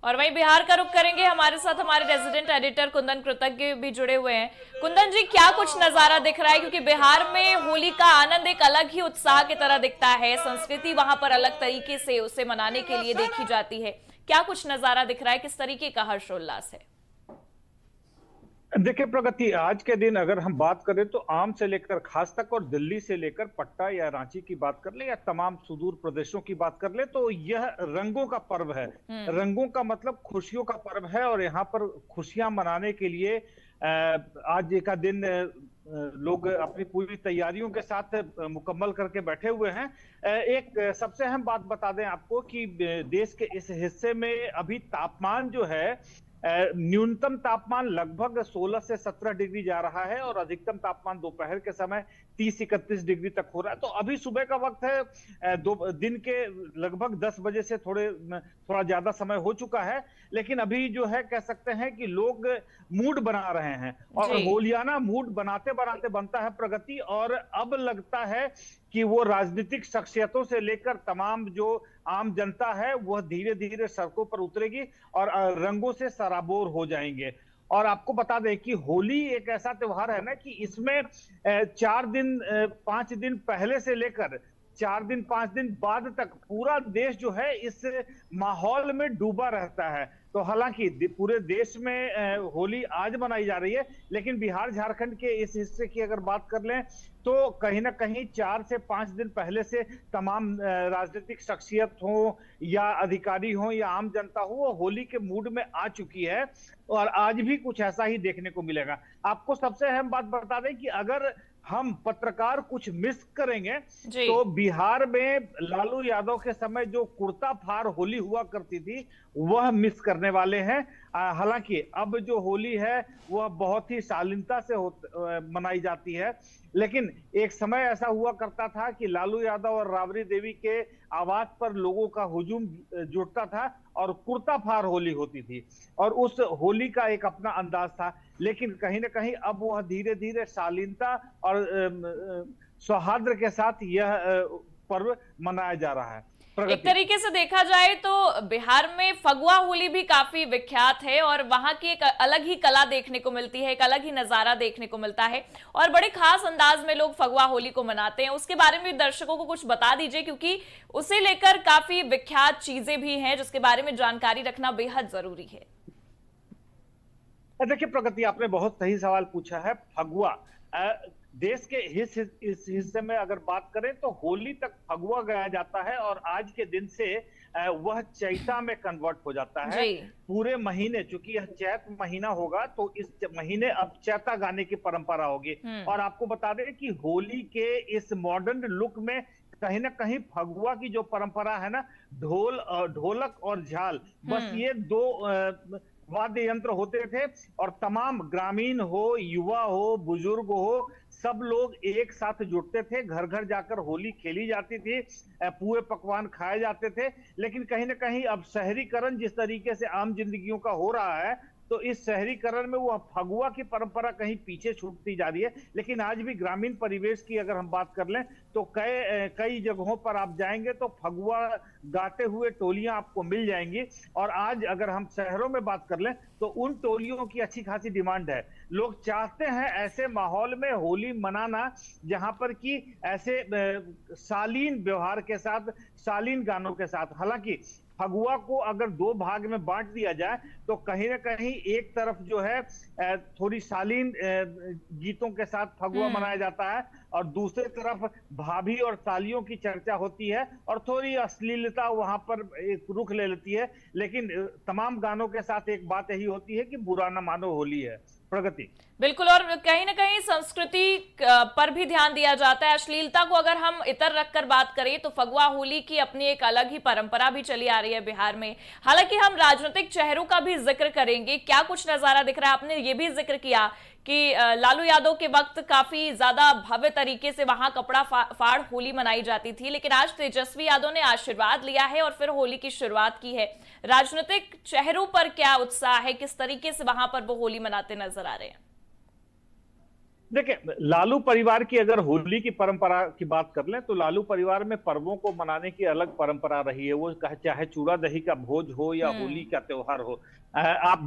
और वहीं बिहार का रुख करेंगे, हमारे साथ हमारे रेजिडेंट एडिटर कुंदन कृतज्ञ भी जुड़े हुए हैं। कुंदन जी, क्या कुछ नजारा दिख रहा है, क्योंकि बिहार में होली का आनंद एक अलग ही उत्साह की तरह दिखता है, संस्कृति वहां पर अलग तरीके से उसे मनाने के लिए देखी जाती है। क्या कुछ नजारा दिख रहा है, किस तरीके का हर्षोल्लास है? देखिए प्रगति, आज के दिन अगर हम बात करें तो आम से लेकर खास तक और दिल्ली से लेकर पटना या रांची की बात कर ले या तमाम सुदूर प्रदेशों की बात कर ले तो यह रंगों का पर्व है। हम्म। रंगों का मतलब खुशियों का पर्व है और यहाँ पर खुशियां मनाने के लिए आज का दिन लोग अपनी पूरी तैयारियों के साथ मुकम्मल करके बैठे हुए हैं। एक सबसे अहम बात बता दें आपको कि देश के इस हिस्से में अभी तापमान जो है, न्यूनतम तापमान लगभग 16 से 17 डिग्री जा रहा है और अधिकतम तापमान दोपहर के समय 30-31 डिग्री तक हो रहा है। तो अभी सुबह का वक्त है, दो दिन के लगभग 10 बजे से थोड़ा ज्यादा समय हो चुका है, लेकिन अभी जो है कह सकते हैं कि लोग मूड बना रहे हैं और जी। होलियाना मूड बनाते बनाते बनता है प्रगति। और अब लगता है कि वो राजनीतिक शख्सियतों से लेकर तमाम जो आम जनता है वह धीरे धीरे सड़कों पर उतरेगी और रंगों से सराबोर हो जाएंगे। और आपको बता दें कि होली एक ऐसा त्योहार है ना कि इसमें 4 दिन 5 दिन पहले से लेकर 4 दिन 5 दिन बाद तक पूरा देश जो है इस माहौल में डूबा रहता है। तो हालांकि पूरे देश में होली आज मनाई जा रही है, लेकिन बिहार झारखंड के इस हिस्से की अगर बात कर लें तो कहीं ना कहीं 4 से 5 दिन पहले से तमाम राजनीतिक शख्सियत हो या अधिकारी हो या आम जनता हो, वो होली के मूड में आ चुकी है और आज भी कुछ ऐसा ही देखने को मिलेगा। आपको सबसे अहम बात बता दें कि अगर हम पत्रकार कुछ मिस करेंगे जी। तो बिहार में लालू यादव के समय जो कुर्ता फार होली हुआ करती थी वह मिस करने वाले हैं। हालांकि अब जो होली है वह बहुत ही शालीनता से मनाई जाती है, लेकिन एक समय ऐसा हुआ करता था कि लालू यादव और राबड़ी देवी के आवाज पर लोगों का हुजूम जुटता था और कुर्ता फार होली होती थी और उस होली का एक अपना अंदाज था। लेकिन कहीं ना कहीं अब वह धीरे धीरे शालीनता और सौहार्द के साथ यह पर्व मनाया जा रहा है एक प्रगति। तरीके से देखा जाए तो बिहार में फगुआ होली भी काफी विख्यात है और वहां की एक अलग ही कला देखने को मिलती है, एक अलग ही नजारा देखने को मिलता है और बड़े खास अंदाज में लोग फगुआ होली को मनाते हैं। उसके बारे में दर्शकों को कुछ बता दीजिए, क्योंकि उसे लेकर काफी विख्यात चीजें भी हैं जिसके बारे में जानकारी रखना बेहद जरूरी है। देखिए प्रगति, आपने बहुत सही सवाल पूछा है। फगुआ देश के इस हिस्से में अगर बात करें तो होली तक फगुआ गाया जाता है और आज के दिन से वह चैता में कन्वर्ट हो जाता है। जी। पूरे महीने, चूंकि यह चैत महीना होगा तो इस महीने अब चैता गाने की परंपरा होगी। हम्म। और आपको बता दें कि होली के इस मॉडर्न लुक में कहीं ना कहीं फगुआ की जो परंपरा है ना, ढोलक और झाल, बस हम्म। ये दो वाद्य यंत्र होते थे और तमाम ग्रामीण हो, युवा हो, बुजुर्ग हो, सब लोग एक साथ जुटते थे, घर घर जाकर होली खेली जाती थी, पूरे पकवान खाए जाते थे। लेकिन कहीं ना कहीं अब शहरीकरण जिस तरीके से आम जिंदगियों का हो रहा है तो इस शहरीकरण में वो फगुआ की परंपरा कहीं पीछे छूटती जा रही है। लेकिन आज भी ग्रामीण परिवेश की अगर हम बात कर लें तो कई कई जगहों पर आप जाएंगे तो फगुआ गाते हुए टोलियां आपको मिल जाएंगी। और आज अगर हम शहरों में बात कर लें तो उन टोलियों की अच्छी खासी डिमांड है। लोग चाहते हैं ऐसे माहौल में होली मनाना जहां पर कि ऐसे शालीन व्यवहार के साथ, शालीन गानों के साथ। हालांकि फगुआ को अगर दो भाग में बांट दिया जाए तो कहीं ना कहीं एक तरफ जो है थोड़ी शालीन गीतों के साथ फगुआ हम्म। मनाया जाता है और दूसरी तरफ भाभी और सालियों की चर्चा होती है और थोड़ी अश्लीलता वहां पर एक रुख ले लेती है। लेकिन तमाम गानों के साथ एक बात यही होती है कि बुरा ना मानो होली है प्रगति। बिल्कुल, और कहीं ना कहीं संस्कृति पर भी ध्यान दिया जाता है। अश्लीलता को अगर हम इतर रखकर बात करें तो फगुआ होली की अपनी एक अलग ही परंपरा भी चली आ रही है बिहार में। हालांकि हम राजनीतिक चेहरों का भी जिक्र करेंगे, क्या कुछ नजारा दिख रहा है। आपने ये भी जिक्र किया कि लालू यादव के वक्त काफी ज्यादा भव्य तरीके से वहां कपड़ा फाड़ होली मनाई जाती थी, लेकिन आज तेजस्वी यादव ने आशीर्वाद लिया है और फिर होली की शुरुआत की है। राजनीतिक चेहरों पर क्या उत्साह है, किस तरीके से वहां पर वो होली मनाते नजर आ रहे हैं? देखिए, लालू परिवार की अगर होली की परंपरा की बात कर लें तो लालू परिवार में पर्वों को मनाने की अलग परंपरा रही है। वो चाहे चूड़ा दही का भोज हो या होली हम्म। का त्योहार हो। आप